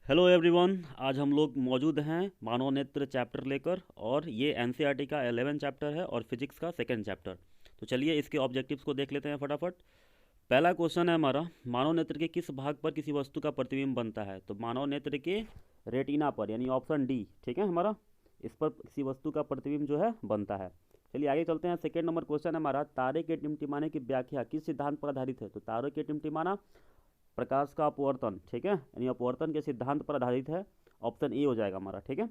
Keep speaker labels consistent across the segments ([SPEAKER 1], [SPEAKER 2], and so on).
[SPEAKER 1] Hello everyone. आज हम लोग मौजूद हैं मानव नेत्र चैप्टर लेकर, और ये एनसीईआरटी का 11 चैप्टर है और फिजिक्स का सेकंड चैप्टर। तो चलिए इसके ऑब्जेक्टिव्स को देख लेते हैं फटाफट। पहला क्वेश्चन है हमारा, मानव नेत्र के किस भाग पर किसी वस्तु का प्रतिबिंब बनता है? तो मानव नेत्र के रेटिना पर, यानी ऑप्शन डी ठीक है हमारा। इस पर किसी वस्तु का प्रतिबिंब जो है बनता है। चलिए आगे चलते हैं। सेकेंड नंबर क्वेश्चन है हमारा, तारे के टिमटिमाने की व्याख्या किस सिद्धांत पर आधारित है? तो तारे के टिमटिमाना प्रकाश का अपवर्तन, ठीक है, यानी अपवर्तन के सिद्धांत पर आधारित है। ऑप्शन ए हो जाएगा हमारा, ठीक है।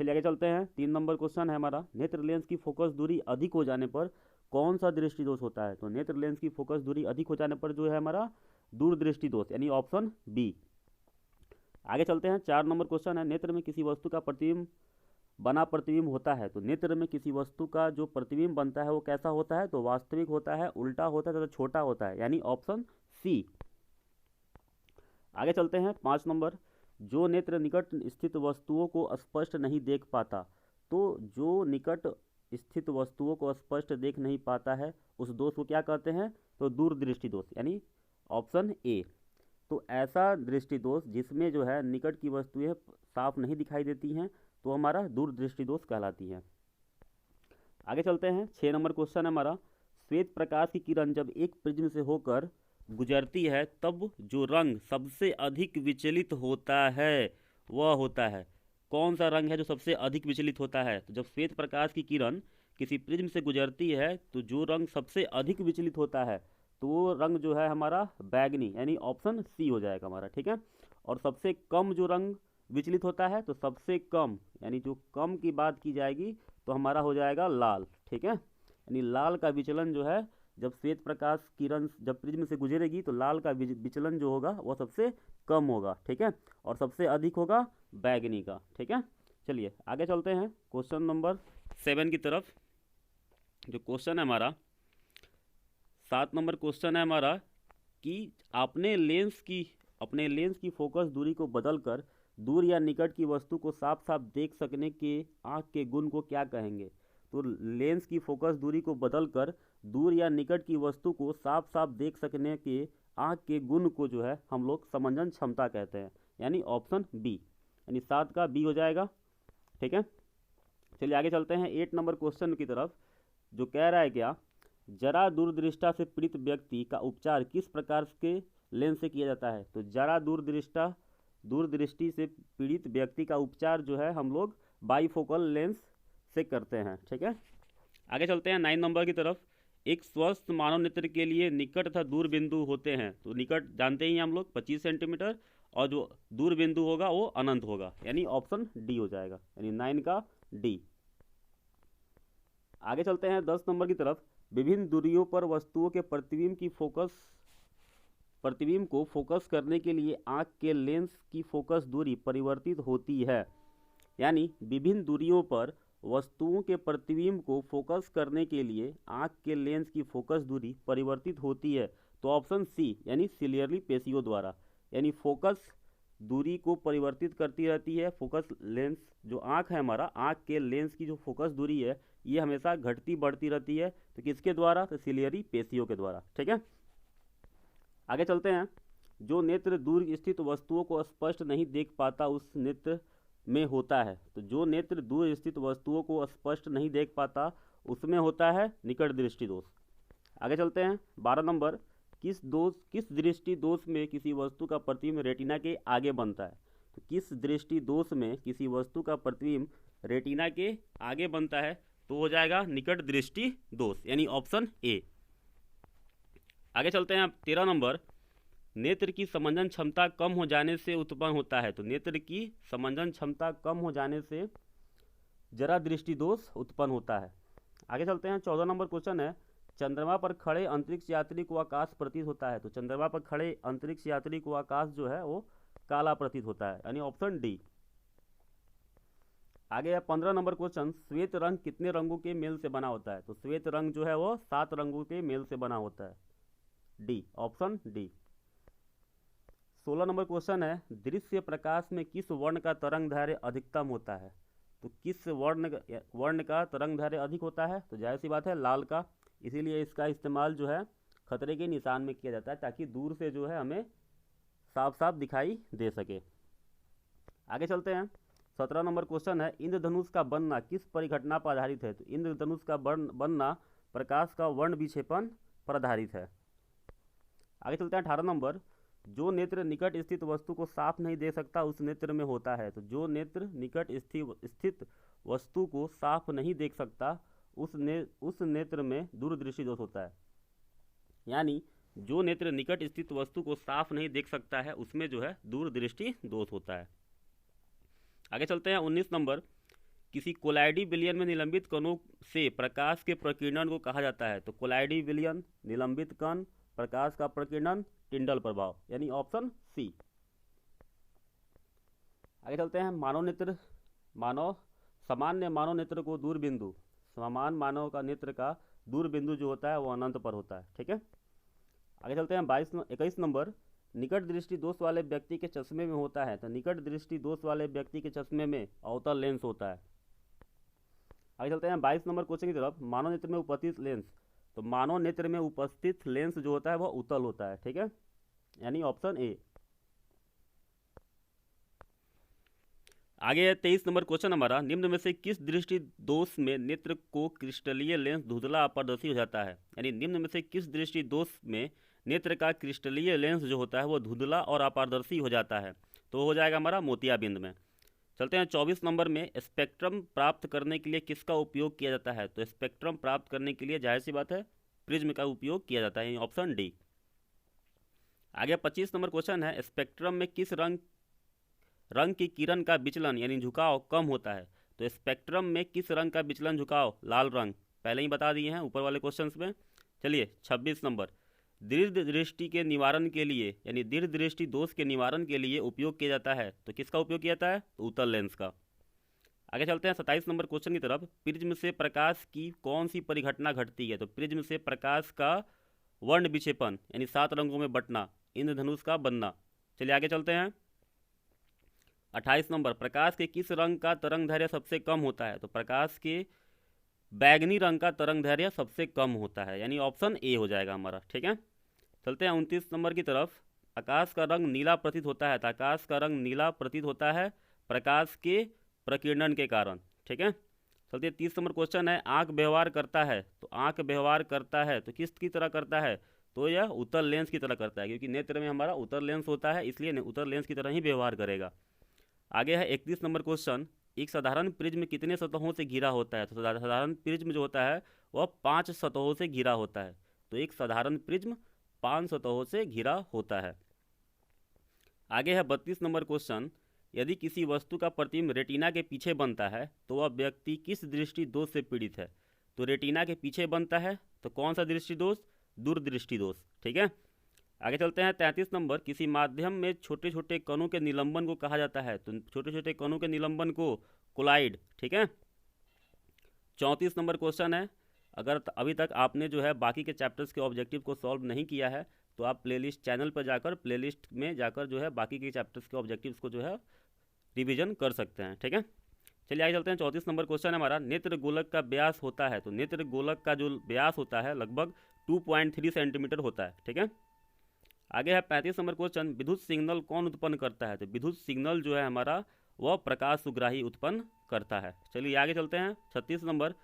[SPEAKER 1] चलिए आगे चलते हैं। 3 नंबर क्वेश्चन है हमारा, नेत्र लेंस की फोकस दूरी अधिक हो जाने पर कौन सा दृष्टि दोष होता है? तो नेत्र लेंस की फोकस दूरी अधिक हो जाने पर जो है हमारा दूरदृष्टि दोष, यानी ऑप्शन बी। आगे चलते हैं। 4 नंबर क्वेश्चन है, नेत्र में किसी वस्तु का प्रतिबिंब बना प्रतिबिंब होता है। तो नेत्र में किसी वस्तु का जो प्रतिबिंब बनता है वो कैसा होता है? तो वास्तविक होता है, उल्टा होता है तथा छोटा होता है, यानी ऑप्शन सी। आगे चलते हैं। 5 नंबर, जो नेत्र निकट स्थित वस्तुओं को स्पष्ट नहीं देख पाता। तो जो निकट स्थित वस्तुओं को स्पष्ट देख नहीं पाता है उस दोष को क्या कहते हैं? तो दूरदृष्टि दोष, यानी ऑप्शन ए। तो ऐसा दृष्टि दोष जिसमें जो है निकट की वस्तुएं साफ नहीं दिखाई देती हैं तो हमारा दूरदृष्टि दोष कहलाती हैं। आगे चलते हैं। 6 नंबर क्वेश्चन है हमारा, श्वेत प्रकाश की किरण जब एक प्रिज्म से होकर गुजरती है तब जो रंग सबसे अधिक विचलित होता है वह होता है। कौन सा रंग है जो सबसे अधिक विचलित होता है? तो जब श्वेत प्रकाश की किरण किसी प्रिज्म से गुजरती है तो जो रंग सबसे अधिक विचलित होता है तो वो रंग जो है हमारा बैगनी, यानी ऑप्शन सी हो जाएगा हमारा, ठीक है। और सबसे कम जो रंग विचलित होता है, तो सबसे कम यानी जो कम की बात की जाएगी तो हमारा हो जाएगा लाल, ठीक है। यानी लाल का विचलन जो है, जब श्वेत प्रकाश किरण जब प्रिज्म से गुजरेगी तो लाल का विचलन जो होगा वह सबसे कम होगा, ठीक है। और सबसे अधिक होगा बैगनी का, ठीक है। चलिए आगे चलते हैं क्वेश्चन नंबर 7 की तरफ। जो क्वेश्चन है हमारा 7 नंबर क्वेश्चन है हमारा कि अपने लेंस की फोकस दूरी को बदलकर दूर या निकट की वस्तु को साफ साफ देख सकने के आँख के गुण को क्या कहेंगे? तो लेंस की फोकस दूरी को बदलकर दूर या निकट की वस्तु को साफ साफ देख सकने के आँख के गुण को जो है हम लोग समंजन क्षमता कहते हैं, यानी ऑप्शन बी, यानी 7 का बी हो जाएगा, ठीक है। चलिए आगे चलते हैं 8 नंबर क्वेश्चन की तरफ। जो कह रहा है क्या, जरा दूरदृष्टा से पीड़ित व्यक्ति का उपचार किस प्रकार के लेंस से किया जाता है? तो जरा दूरदृष्टि से पीड़ित व्यक्ति का उपचार जो है हम लोग बाईफोकल लेंस से करते हैं, ठीक है। आगे चलते हैं 9 नंबर की तरफ। एक स्वस्थ मानव नेत्र के लिए निकट तथा दूर बिंदु होते हैं। तो निकट जानते ही हम लोग 25 सेंटीमीटर, और जो दूर बिंदु होगा वो अनंत होगा, यानी ऑप्शन डी हो जाएगा, यानी 9 का डी। आगे चलते हैं 10 नंबर की तरफ। विभिन्न दूरियों पर वस्तुओं के प्रतिबिंब को फोकस करने के लिए आँख के लेंस की फोकस दूरी परिवर्तित होती है। यानी विभिन्न दूरियों पर वस्तुओं के प्रतिबिंब को फोकस करने के लिए आँख के लेंस की फोकस दूरी परिवर्तित होती है। तो ऑप्शन सी, यानी सिलियरली पेशियों द्वारा, यानी फोकस दूरी को परिवर्तित करती रहती है। फोकस लेंस जो आँख है हमारा, आँख के लेंस की जो फोकस दूरी है ये हमेशा घटती बढ़ती रहती है। तो किसके द्वारा? तो सिलियरी पेशियों के द्वारा, ठीक है। आगे चलते हैं। जो नेत्र दूर स्थित वस्तुओं को स्पष्ट नहीं देख पाता उस नेत्र में होता है। तो जो नेत्र दूर स्थित वस्तुओं को स्पष्ट नहीं देख पाता उसमें होता है निकट दृष्टि दोष। आगे चलते हैं 12 नंबर, किस दृष्टि दोष में किसी वस्तु का प्रतिबिंब रेटिना के आगे बनता है? तो किस दृष्टि दोष में किसी वस्तु का प्रतिबिंब रेटिना के आगे बनता है? तो हो जाएगा निकट दृष्टि दोष, यानी ऑप्शन ए। आगे चलते हैं 13 नंबर, नेत्र की समंजन क्षमता कम हो जाने से उत्पन्न होता है। तो नेत्र की समंजन क्षमता कम हो जाने से जरा दृष्टि दोष उत्पन्न होता है। आगे चलते हैं 14 नंबर क्वेश्चन है, चंद्रमा पर खड़े अंतरिक्ष यात्री को आकाश प्रतीत होता है। तो चंद्रमा पर खड़े अंतरिक्ष यात्री को आकाश जो है वो काला प्रतीत होता है, यानी ऑप्शन डी। आगे है 15 नंबर क्वेश्चन, श्वेत रंग कितने रंगों के मेल से बना होता है? तो श्वेत रंग जो है वो 7 रंगों के मेल से बना होता है, D, option D. 16 number question है, दृश्य प्रकाश में किस वर्ण का तरंग दैर्घ्य अधिकतम होता है? तो किस वर्ण का तरंग दैर्घ्य अधिक होता है? तो जाहिर सी बात है लाल का। इसीलिए इसका इस्तेमाल जो है खतरे के निशान में किया जाता है ताकि दूर से जो है हमें साफ साफ दिखाई दे सके। आगे चलते हैं। 17 नंबर क्वेश्चन है, इंद्रधनुष का बनना किस परिघटना पर आधारित है? तो इंद्रधनुष का बनना प्रकाश का वर्ण विक्षेपण पर आधारित है। आगे चलते हैं। 18 नंबर, जो नेत्र निकट स्थित वस्तु को साफ नहीं देख सकता उस नेत्र में होता है। तो जो नेत्र निकट स्थित वस्तु को साफ नहीं देख सकता उस नेत्र में दूरदृष्टि दोष होता है। यानी जो नेत्र निकट स्थित वस्तु को साफ नहीं देख सकता है उसमें जो है दूरदृष्टि दोष होता है। आगे चलते हैं। 19 नंबर, किसी कोलाइडी विलयन में निलंबित कणों से प्रकाश के प्रकीर्णन को कहा जाता है। तो कोलाइडी विलयन, निलंबित कण, प्रकाश का प्रकीर्णन, टिंडल प्रभाव, यानी ऑप्शन सी। आगे चलते हैं। सामान्य मानव नेत्र को दूरबिंदु, समान मानव का नेत्र का दूरबिंदु जो होता है वो अनंत पर होता है। ठीक है। आगे चलते हैं। 21 नंबर, निकट दृष्टि दोष वाले व्यक्ति के चश्मे में होता है। तो निकट दृष्टि दोष वाले व्यक्ति के चश्मे में अवतल लेंस होता है। आगे चलते हैं 22 नंबर क्वेश्चन की तरफ। मानव नेत्र में उपस्थित लेंस, तो मानव नेत्र में उपस्थित लेंस जो होता है वह उत्तल होता है। ठीक है, यानी ऑप्शन ए। आगे 23 नंबर क्वेश्चन हमारा, निम्न में से किस दृष्टि दोष में नेत्र को क्रिस्टलीय लेंस धुंधला अपारदर्शी हो जाता है? यानी निम्न में से किस दृष्टि दोष में नेत्र का क्रिस्टलीय लेंस जो होता है वो धुंधला और अपारदर्शी हो जाता है? तो हो जाएगा हमारा मोतियाबिंद में। चलते हैं 24 नंबर में, स्पेक्ट्रम प्राप्त करने के लिए किसका उपयोग किया जाता है? तो स्पेक्ट्रम प्राप्त करने के लिए जाहिर सी बात है प्रिज्म का उपयोग किया जाता है, ऑप्शन डी। आगे 25 नंबर क्वेश्चन है, स्पेक्ट्रम में किस रंग की किरण का विचलन यानी झुकाव कम होता है? तो स्पेक्ट्रम में किस रंग का विचलन झुकाव? लाल रंग, पहले ही बता दिए हैं ऊपर वाले क्वेश्चंस में। चलिए 26 नंबर, दीर्घ दृष्टि के निवारण के लिए यानी दीर्घ दृष्टि दोष के निवारण के लिए उपयोग किया जाता है। तो किसका उपयोग किया जाता है? तो उत्तल लेंस का। आगे चलते हैं 27 नंबर क्वेश्चन की तरफ। प्रिज्म से प्रकाश की कौन सी परिघटना घटती है? तो प्रिज्म से प्रकाश का वर्ण विक्षेपण यानी 7 रंगों में बंटना, इंद्रधनुष का बनना। चलिए आगे चलते हैं। 28 नंबर, प्रकाश के किस रंग का तरंग दैर्घ्य सबसे कम होता है? तो प्रकाश के बैगनी रंग का तरंग दैर्घ्य सबसे कम होता है, यानी ऑप्शन ए हो जाएगा हमारा। ठीक है, चलते हैं 29 नंबर की तरफ। आकाश का रंग नीला प्रतीत होता है। तो आकाश का रंग नीला प्रतीत होता है प्रकाश के प्रकीर्णन के कारण। ठीक है, चलते 30 नंबर क्वेश्चन है, आंख व्यवहार करता है। तो आंख व्यवहार करता है तो किस की तरह करता है? तो यह उत्तल लेंस की तरह करता है, क्योंकि नेत्र में हमारा उत्तल लेंस होता है, इसलिए उत्तल लेंस की तरह ही व्यवहार करेगा। आगे है 31 नंबर क्वेश्चन, एक साधारण प्रिज्म कितने सतहों से घिरा होता है? तो साधारण प्रिज्म जो होता है वह 5 सतहों से घिरा होता है। तो एक साधारण प्रिज्म 5 सतहों से घिरा होता है। आगे है 32 नंबर क्वेश्चन, यदि किसी वस्तु का प्रतिबिंब रेटिना के पीछे बनता है तो वह व्यक्ति किस दृष्टि दोष से पीड़ित है? तो रेटिना के पीछे बनता है तो कौन सा दृष्टि दोष? दूरदृष्टि दोष। ठीक है, आगे चलते हैं 33 नंबर, किसी माध्यम में छोटे छोटे कणों के निलंबन को कहा जाता है। तो छोटे छोटे कणों के निलंबन को कोलाइड। ठीक है, 34 नंबर क्वेश्चन है, अगर अभी तक आपने जो है बाकी के चैप्टर्स के ऑब्जेक्टिव को सॉल्व नहीं किया है तो आप प्लेलिस्ट चैनल पर जाकर प्लेलिस्ट में जाकर जो है बाकी के चैप्टर्स के ऑब्जेक्टिव्स को जो है रिवीजन कर सकते हैं। ठीक है, चलिए आगे चलते हैं। 34 नंबर क्वेश्चन है हमारा, नेत्र गोलक का व्यास होता है। तो नेत्र गोलक का जो व्यास होता है लगभग 2.3 सेंटीमीटर होता है। ठीक है, आगे है 35 नंबर क्वेश्चन, विद्युत सिग्नल कौन उत्पन्न करता है? तो विद्युत सिग्नल जो है हमारा वह प्रकाश सुग्राही उत्पन्न करता है। चलिए आगे चलते हैं। 36 नंबर,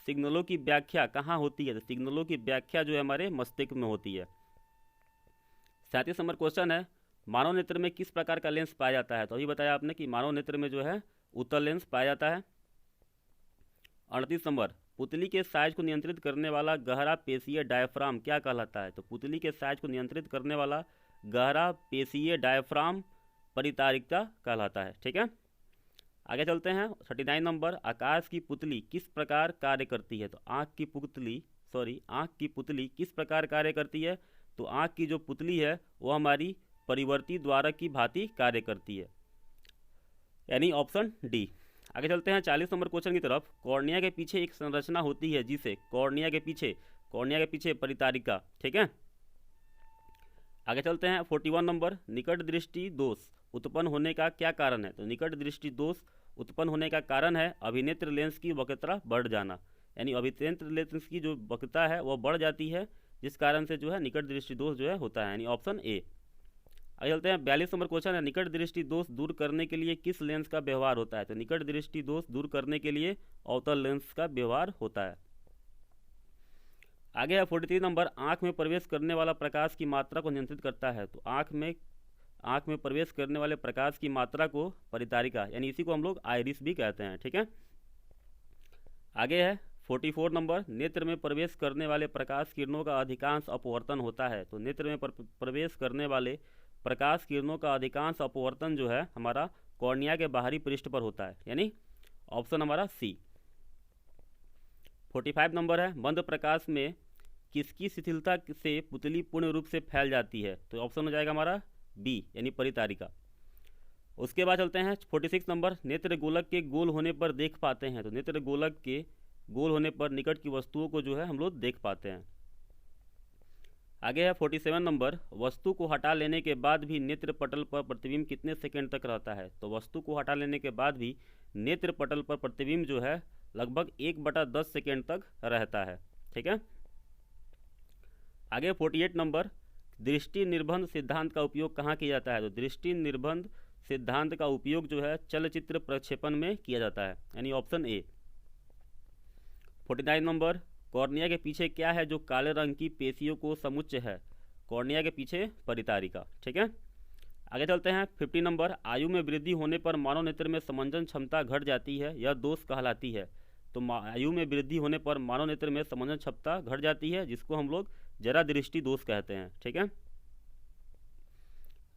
[SPEAKER 1] सिग्नलों की व्याख्या कहाँ होती है? तो सिग्नलों की व्याख्या जो है हमारे मस्तिष्क में होती है। 37 नंबर क्वेश्चन है, मानव नेत्र में किस प्रकार का लेंस पाया जाता है? तो अभी बताया आपने कि मानव नेत्र में जो है उत्तल लेंस पाया जाता है। 38 नंबर, पुतली के साइज को नियंत्रित करने वाला गहरा पेशीय डायफ्राम क्या कहलाता है? तो पुतली के साइज को नियंत्रित करने वाला गहरा पेशीय डायफ्राम परितारिका कहलाता है। ठीक है, आगे चलते हैं। 39 नंबर, आकाश की पुतली किस प्रकार कार्य करती है? तो आँख की पुतली किस प्रकार कार्य करती है? तो आँख की जो पुतली है वो हमारी परिवर्ती द्वारक की भांति कार्य करती है, यानी ऑप्शन डी। आगे चलते हैं 40 नंबर क्वेश्चन की तरफ। कॉर्निया के पीछे एक संरचना होती है जिसे कॉर्निया के पीछे परितारिका। ठीक है, आगे चलते हैं। 41 नंबर, निकट दृष्टि दोष उत्पन्न होने का क्या कारण है? तो निकट दृष्टि दोष उत्पन्न होने का कारण है अभिनेत्र लेंस की वक्रता बढ़ जाना, यानी अभिनेत्र लेंस की जो वक्रता है वह बढ़ जाती है, जिस कारण से जो है निकट दृष्टि दोष जो है होता है, यानी ऑप्शन ए। आगे चलते हैं 42 नंबर क्वेश्चन है, निकट दृष्टि दोष दूर करने के लिए किस लेंस का व्यवहार होता है? तो निकट दृष्टि दोष दूर करने के लिए अवतल लेंस का व्यवहार होता है। आगे है 43 नंबर, आंख में प्रवेश करने वाला प्रकाश की मात्रा को नियंत्रित करता है। तो आंख में प्रवेश करने वाले प्रकाश की मात्रा को परितारिका यानी इसी को हम लोग आइरिस भी कहते हैं, ठीक है। आगे है 44 नंबर, नेत्र में प्रवेश करने वाले प्रकाश किरणों का अधिकांश अपवर्तन होता है। तो नेत्र में प्रवेश करने वाले प्रकाश किरणों का अधिकांश अपवर्तन जो है हमारा कॉर्निया के बाहरी पृष्ठ पर होता है, यानी ऑप्शन हमारा सी। 45 नंबर है, मंद प्रकाश में किसकी शिथिलता से पुतली पूर्ण रूप से फैल जाती है? तो ऑप्शन हो जाएगा हमारा बी यानी परितारिका। उसके बाद चलते हैं 46 नंबर, नेत्र गोलक के गोल होने पर देख पाते हैं। तो नेत्र गोलक के गोल होने पर निकट की वस्तुओं को जो है हम लोग देख पाते हैं। आगे है 47 नंबर, वस्तु को हटा लेने के बाद भी नेत्र पटल पर प्रतिबिंब कितने सेकंड तक रहता है? तो वस्तु को हटा लेने के बाद भी नेत्र पटल पर प्रतिबिंब जो है लगभग 1/10 सेकेंड तक रहता है, ठीक है। आगे 48 नंबर, दृष्टि निर्बंध सिद्धांत का उपयोग कहाँ किया जाता है? तो दृष्टि निर्बंध सिद्धांत का उपयोग जो है चलचित्र प्रक्षेपण में किया जाता है, यानी ऑप्शन ए। 49 नंबर, कॉर्निया के पीछे क्या है जो काले रंग की पेशियों को समुच्चय है? कॉर्निया के पीछे परितारिका, ठीक है। आगे चलते हैं 50 नंबर, आयु में वृद्धि होने पर मानव नेत्र में समंजन क्षमता घट जाती है, यह दोष कहलाती है। तो आयु में वृद्धि होने पर मानव नेत्र में समंजन क्षमता घट जाती है, जिसको हम लोग जरा दृष्टि दोष कहते हैं, ठीक है।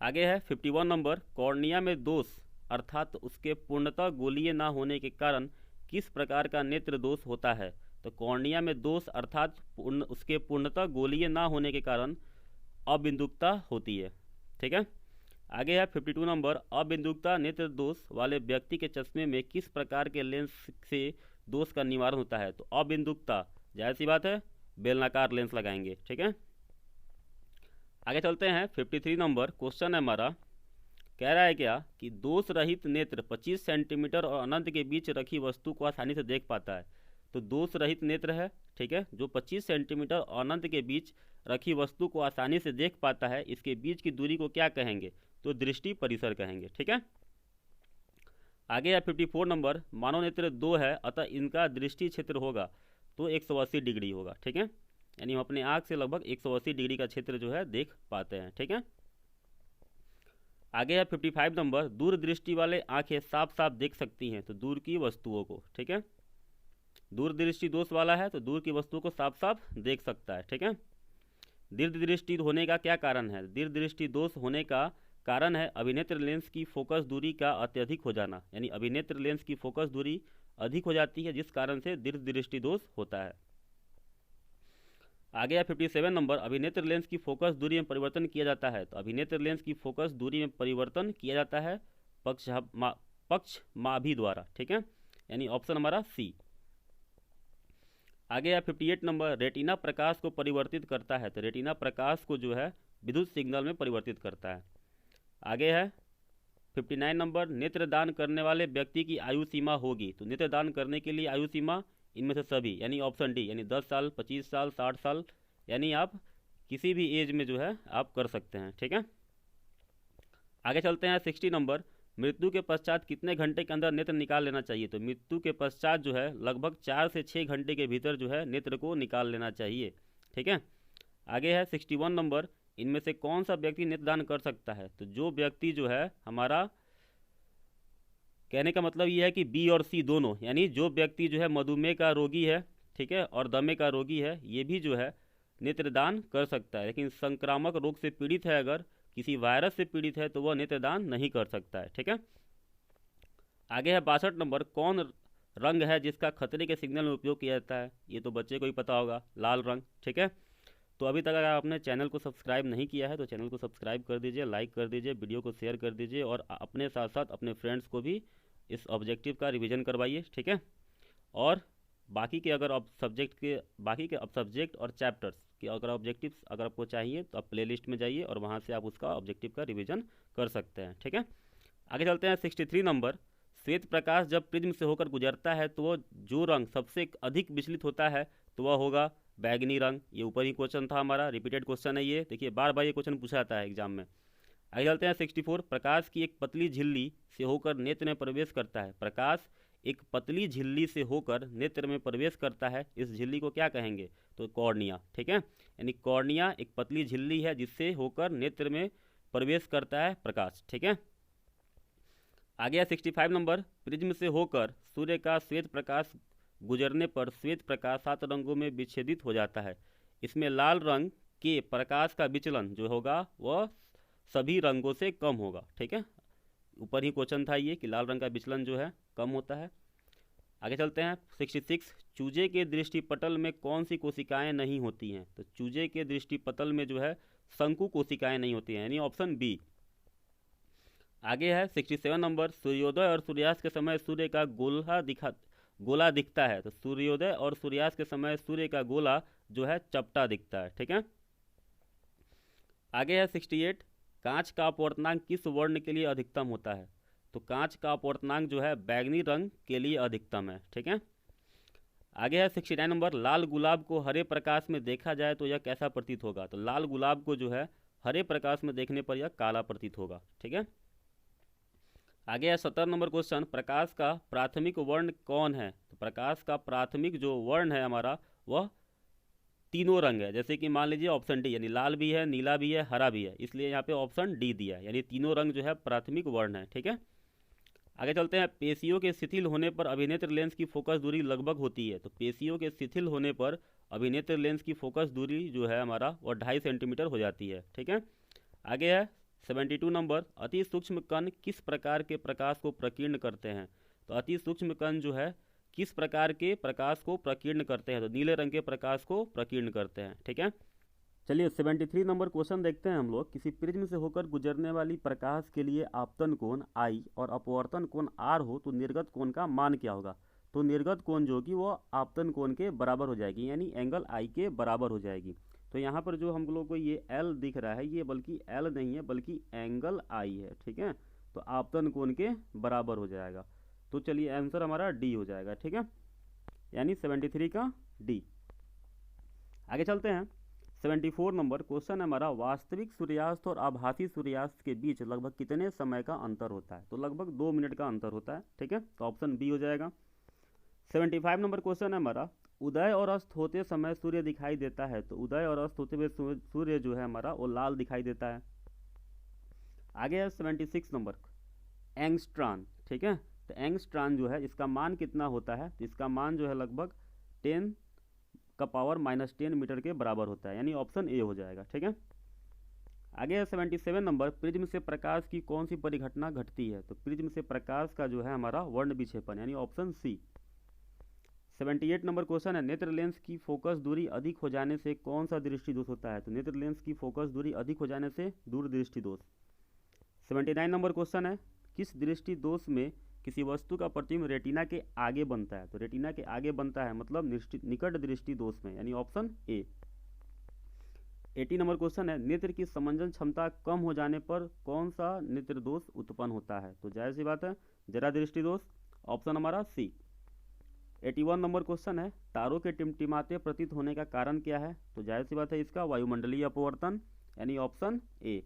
[SPEAKER 1] आगे है 51 नंबर, कॉर्निया में दोष अर्थात उसके पूर्णतः गोलीय ना होने के कारण किस प्रकार का नेत्र दोष होता है? तो कॉर्निया में दोष अर्थात उसके पूर्णतः गोलीय ना होने के कारण अबिंदुकता होती है, ठीक है। आगे है 52 नंबर, अबिंदुकता नेत्र दोष वाले व्यक्ति के चश्मे में किस प्रकार के लेंस से दोष का निवारण होता है? तो अबिंदुकता जाहिर सी बात है बेलनाकार लेंस लगाएंगे, ठीक है। आगे चलते हैं 53 नंबर, क्वेश्चन है हमारा, कह रहा है क्या कि दोष रहित नेत्र 25 सेंटीमीटर और अनंत के बीच रखी वस्तु को आसानी से देख पाता है। तो दोष रहित नेत्र है, ठीक है, जो 25 सेंटीमीटर और अनंत के बीच रखी वस्तु को आसानी से देख पाता है, इसके बीच की दूरी को क्या कहेंगे? तो दृष्टि परिसर कहेंगे, ठीक है। आगे है 54 नंबर, मानव नेत्र 2 है अतः इनका दृष्टि क्षेत्र होगा तो 180 डिग्री होगा, ठीक है, यानी हम अपने आँख से लगभग 180 डिग्री का क्षेत्र जो है देख पाते हैं, ठीक है। आगे है 55 नंबर, दूर दृष्टि वाले आंखें साफ साफ देख सकती हैं तो दूर की वस्तुओं को, ठीक है। दूर दृष्टि दोष वाला है तो दूर की वस्तुओं को साफ साफ देख सकता है, ठीक है। दीर्घ दृष्टि होने का क्या कारण है? दीर्घ दृष्टि दोष होने का कारण है अभिनेत्र लेंस की फोकस दूरी का अत्यधिक हो जाना, यानी अभिनेत्र लेंस की फोकस दूरी अधिक हो जाती है जिस कारण से दीर्घ दृष्टि दोष होता है। आगे है 57 नंबर, अभिनेत्र लेंस की फोकस दूरी में परिवर्तन किया जाता है। तो अभिनेत्र लेंस की फोकस दूरी में परिवर्तन किया जाता है पक्षमाभि द्वारा, ठीक है, यानी ऑप्शन हमारा सी। आगे है 58 नंबर, रेटिना प्रकाश को परिवर्तित करता है। तो रेटिना प्रकाश को जो है विद्युत सिग्नल में परिवर्तित करता है। आगे है 59 नंबर, नेत्रदान करने वाले व्यक्ति की आयु सीमा होगी। तो नेत्रदान करने के लिए आयु सीमा इनमें से सभी, यानी ऑप्शन डी, यानी 10 साल, 25 साल, 60 साल, यानी आप किसी भी एज में जो है आप कर सकते हैं, ठीक है। आगे चलते हैं 60 नंबर, मृत्यु के पश्चात कितने घंटे के अंदर नेत्र निकाल लेना चाहिए? तो मृत्यु के पश्चात जो है लगभग 4 से 6 घंटे के भीतर जो है नेत्र को निकाल लेना चाहिए, ठीक है। आगे है 61 नंबर, इनमें से कौन सा व्यक्ति नेत्रदान कर सकता है? तो जो व्यक्ति जो है हमारा, कहने का मतलब ये है कि बी और सी दोनों, यानी जो व्यक्ति जो है मधुमेह का रोगी है, ठीक है, और दमे का रोगी है, ये भी जो है नेत्रदान कर सकता है। लेकिन संक्रामक रोग से पीड़ित है, अगर किसी वायरस से पीड़ित है तो वह नेत्रदान नहीं कर सकता है, ठीक है। आगे है 62 नंबर, कौन रंग है जिसका खतरे के सिग्नल में उपयोग किया जाता है? ये तो बच्चे को ही पता होगा, लाल रंग, ठीक है। तो अभी तक अगर आपने चैनल को सब्सक्राइब नहीं किया है तो चैनल को सब्सक्राइब कर दीजिए, लाइक कर दीजिए, वीडियो को शेयर कर दीजिए और अपने साथ साथ अपने फ्रेंड्स को भी इस ऑब्जेक्टिव का रिवीजन करवाइए, ठीक है। और बाकी के अगर सब्जेक्ट और चैप्टर्स के अगर ऑब्जेक्टिव्स अगर आपको चाहिए तो आप प्लेलिस्ट में जाइए और वहाँ से आप उसका ऑब्जेक्टिव का रिवीजन कर सकते हैं, ठीक है। आगे चलते हैं 63 नंबर, श्वेत प्रकाश जब प्रिज्म से होकर गुजरता है तो वो जो रंग सबसे अधिक विचलित होता है तो वह होगा बैगनी रंग। ये ऊपर ही क्वेश्चन था हमारा, रिपीटेड क्वेश्चन है ये, देखिए बार बार ये क्वेश्चन पूछा जाता है एग्जाम में। आगे चलते हैं 64। प्रकाश की एक पतली झिल्ली से होकर नेत्र में प्रवेश करता है। प्रकाश एक पतली झिल्ली से होकर नेत्र में प्रवेश करता है, इस झिल्ली को क्या कहेंगे? तो कॉर्निया। ठीक है, यानी कॉर्निया एक पतली झिल्ली है जिससे होकर नेत्र में प्रवेश करता है प्रकाश। ठीक है, आगे है 65 नंबर। प्रिज्म से होकर सूर्य का श्वेत प्रकाश गुजरने पर श्वेत प्रकाश 7 रंगों में विच्छेदित हो जाता है। इसमें लाल रंग के प्रकाश का विचलन जो होगा वह सभी रंगों से कम होगा। ठीक है, ऊपर ही क्वेश्चन था ये कि लाल रंग का विचलन जो है कम होता है। आगे चलते हैं 66। चूजे के दृष्टिपटल में कौन सी कोशिकाएं नहीं होती हैं? तो चूजे के दृष्टिपटल में जो है शंकु कोशिकाएं नहीं होती हैं, यानी ऑप्शन बी। आगे है 67 नंबर। सूर्योदय और सूर्यास्त के समय सूर्य का गोला दिखता है। तो सूर्योदय और सूर्यास्त के समय सूर्य का गोला जो है चपटा दिखता है। ठीक है, आगे है 68। कांच का अपवर्तनांक किस वर्ण के लिए अधिकतम होता है? तो कांच का अपवर्तनांक जो है बैंगनी रंग के लिए अधिकतम है। ठीक है, आगे है 69 नंबर। लाल गुलाब को हरे प्रकाश में देखा जाए तो यह कैसा प्रतीत होगा? तो लाल गुलाब को जो है हरे प्रकाश में देखने पर यह काला प्रतीत होगा। ठीक है, आगे है 70 नंबर क्वेश्चन। प्रकाश का प्राथमिक वर्ण कौन है? तो प्रकाश का प्राथमिक जो वर्ण है हमारा वह तीनों रंग है। जैसे कि मान लीजिए ऑप्शन डी, यानी लाल भी है, नीला भी है, हरा भी है, इसलिए यहाँ पे ऑप्शन डी दिया है, यानी तीनों रंग जो है प्राथमिक वर्ण है। ठीक है, आगे चलते हैं। पेशियों के शिथिल होने पर अभिनेत्र लेंस की फोकस दूरी लगभग होती है। तो पेशियों के शिथिल होने पर अभिनेत्र लेंस की फोकस दूरी जो है हमारा वह 2.5 सेंटीमीटर हो जाती है। ठीक है, आगे है 72 नंबर। अति सूक्ष्म कण किस प्रकार के प्रकाश को प्रकीर्ण करते हैं? तो अति सूक्ष्म कण जो है किस प्रकार के प्रकाश को प्रकीर्ण करते हैं? तो नीले रंग के प्रकाश को प्रकीर्ण करते हैं। ठीक है, चलिए 73 नंबर क्वेश्चन देखते हैं हम लोग। किसी प्रिज्म से होकर गुजरने वाली प्रकाश के लिए आपतन कोण I और अपवर्तन कोण R हो तो निर्गत कोण का मान क्या होगा? तो निर्गत कोण जो कि वो आपतन कोण के बराबर हो जाएगी, यानी एंगल I के बराबर हो जाएगी। तो यहाँ पर जो हम लोग को ये L दिख रहा है, ये बल्कि L नहीं है बल्कि एंगल I है। ठीक है, तो आपतन कोण के बराबर हो जाएगा। तो चलिए आंसर हमारा डी हो जाएगा। ठीक है, यानी 73 का डी। आगे चलते हैं 74 नंबर क्वेश्चन है हमारा। वास्तविक सूर्यास्त और आभासी सूर्यास्त के बीच लगभग कितने समय का अंतर होता है? तो लगभग 2 मिनट का अंतर होता है। ठीक है, तो ऑप्शन बी हो जाएगा। 75 नंबर क्वेश्चन है हमारा। उदय और अस्त होते समय सूर्य दिखाई देता है। तो उदय और अस्त होते हुए सूर्य जो है हमारा वो लाल दिखाई देता है। आगे है 76 नंबर एंगस्ट्रॉन। ठीक है, तो एंगस्ट्रॉन जो है इसका मान कितना होता है? तो इसका मान जो है लगभग 10 का पावर -10 मीटर के बराबर होता है, यानी ऑप्शन ए हो जाएगा। ठीक है, आगे है 77 नंबर। प्रिज्म से प्रकाश की कौन सी परिघटना घटती है? तो प्रिज्म से प्रकाश का जो है हमारा वर्ण विक्षेपण, यानी ऑप्शन सी। 78 नंबर क्वेश्चन है। नेत्र लेंस की फोकस दूरी अधिक हो जाने से कौन सा दृष्टि दोष होता है? तो नेत्र लेंस की फोकस दूरी अधिक हो जाने से दूरदृष्टि दोष। 79 नंबर क्वेश्चन है। किस दृष्टि दोष में किसी वस्तु का प्रतिबिंब रेटिना के आगे बनता है? तो रेटिना के आगे बनता है मतलब निकट दृष्टि दोष में, यानी ऑप्शन ए। 80 नंबर क्वेश्चन है। नेत्र की समंजन क्षमता कम हो जाने पर कौन सा नेत्र दोष उत्पन्न होता है? तो जाहिर सी बात है जरा दृष्टि दोष, ऑप्शन हमारा सी। 81 नंबर क्वेश्चन है। तारों के टिमटिमाते प्रतीत होने का कारण क्या है? तो जाहिर सी बात है इसका वायुमंडलीय अपवर्तन, यानी ऑप्शन ए।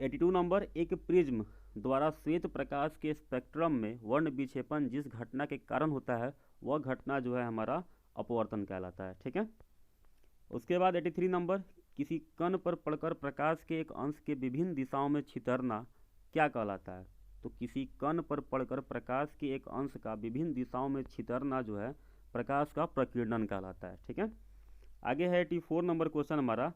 [SPEAKER 1] 82 नंबर। एक प्रिज्म द्वारा श्वेत प्रकाश के स्पेक्ट्रम में वर्ण विक्षेपण जिस घटना के कारण होता है वह घटना जो है हमारा अपवर्तन कहलाता है। ठीक है, उसके बाद 83 नंबर। किसी कण पर पड़कर प्रकाश के एक अंश के विभिन्न दिशाओं में छितरना क्या कहलाता है? तो किसी कण पर पड़कर प्रकाश के एक अंश का विभिन्न दिशाओं में छितरना जो है प्रकाश का प्रकीर्णन कहलाता है। ठीक है, आगे है 84 नंबर क्वेश्चन हमारा।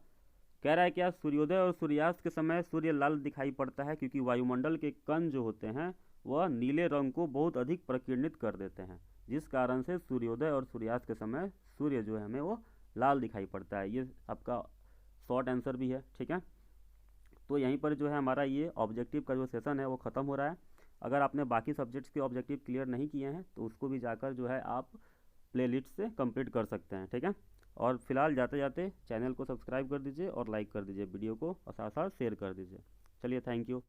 [SPEAKER 1] कह रहा है क्या सूर्योदय और सूर्यास्त के समय सूर्य लाल दिखाई पड़ता है क्योंकि वायुमंडल के कण जो होते हैं वह नीले रंग को बहुत अधिक प्रकीर्णित कर देते हैं, जिस कारण से सूर्योदय और सूर्यास्त के समय सूर्य जो है हमें वो लाल दिखाई पड़ता है। ये आपका शॉर्ट आंसर भी है। ठीक है, तो यहीं पर जो है हमारा ये ऑब्जेक्टिव का जो सेशन है वो ख़त्म हो रहा है। अगर आपने बाकी सब्जेक्ट्स के ऑब्जेक्टिव क्लियर नहीं किए हैं तो उसको भी जाकर जो है आप प्लेलिस्ट से कंप्लीट कर सकते हैं। ठीक है, और फिलहाल जाते जाते चैनल को सब्सक्राइब कर दीजिए और लाइक कर दीजिए, वीडियो को और साथ साथ शेयर कर दीजिए। चलिए, थैंक यू।